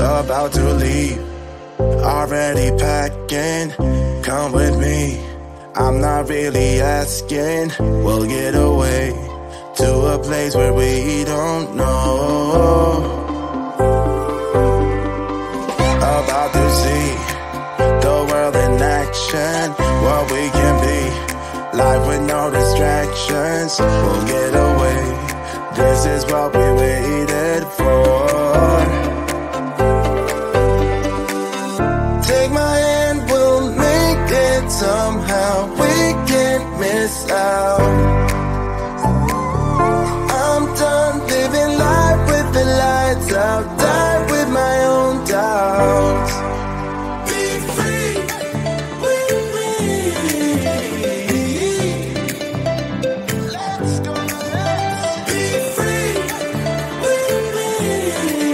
about to leave, already packing. Come with me, I'm not really asking. We'll get away to a place where we don't know. About to see the world in action, what we can be, life with no distractions. We'll get away, this is what we waited for. Take my hand, we'll make it somehow. We can't miss out. I'm done living life with the lights out, die with my own doubts. Be free with me. Let's go, let's be free with me.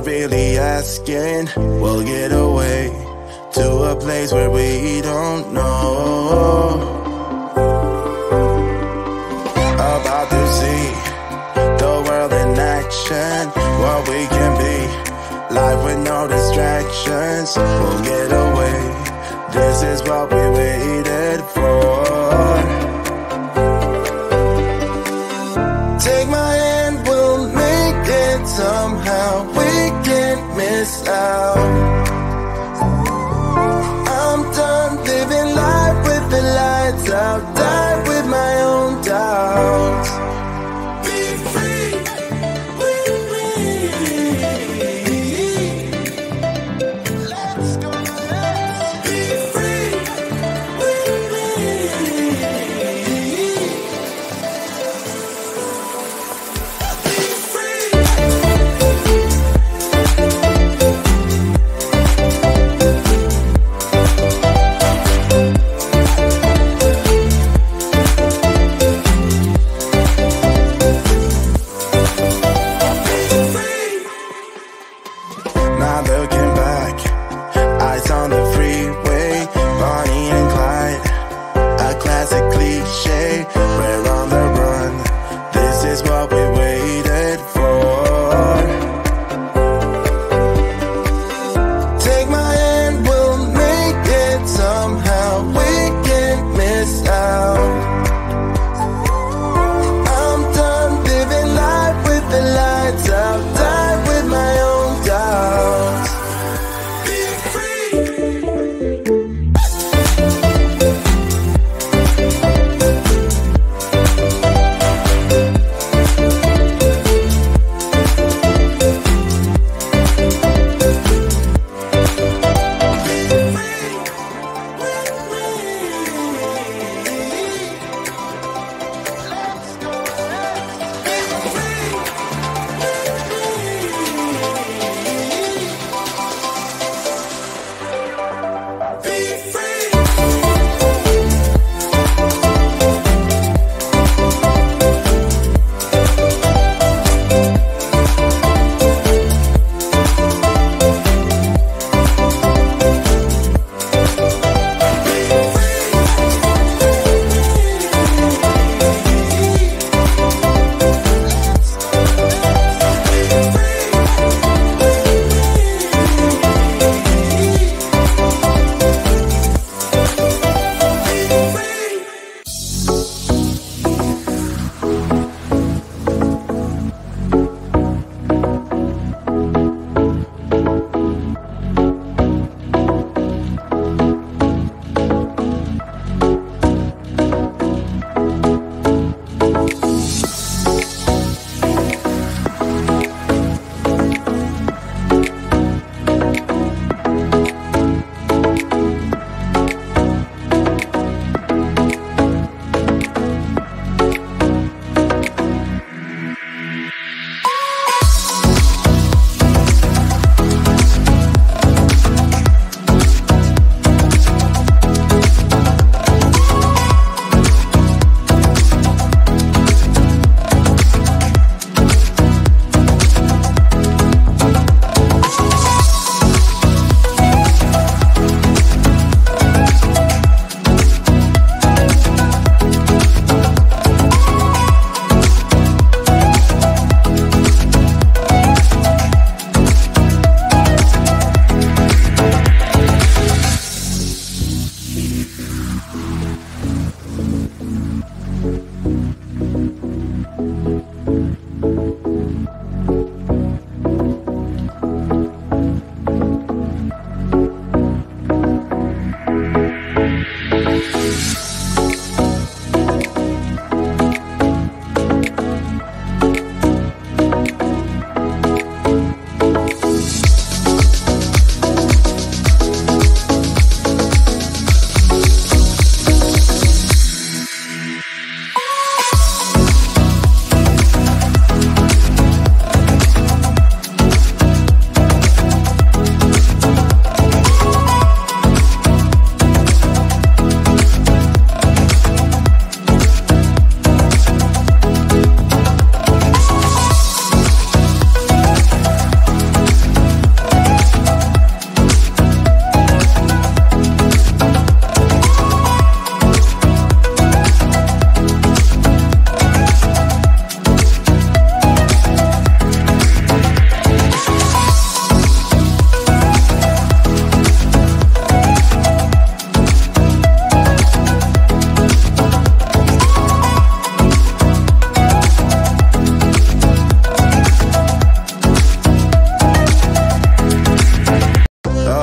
really asking. We'll get away to a place where we don't know. About to see the world in action, what we can be, life with no distractions. We'll get away, this is what we waited for. Take my hand, we'll make it somehow. We can't miss out. I'm done living life with the lights out, die with my own doubts. Be free with me. Let's go, let's be free with me. Be free. Not looking back, eyes on the freeway, Bonnie and Clyde, a classic cliche. We're on the run, this is what we waited for. Take my hand, we'll make it somehow. We can't miss out. I'm done living life with the lights out, die with my own doubts.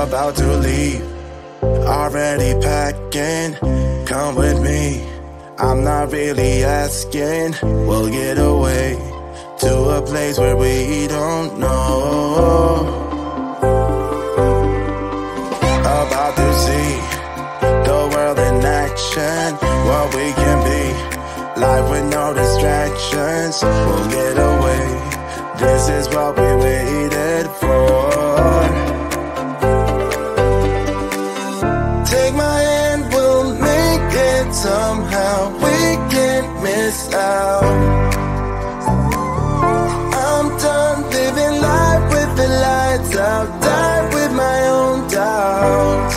about to leave, already packing. Come with me, I'm not really asking. We'll get away to a place where we don't know. About to see the world in action, what we can be, life with no distractions. We'll get away, this is what we waited for. Take my hand, we'll make it somehow. We can't miss out. I'm done living life with the lights out, die with my own doubts.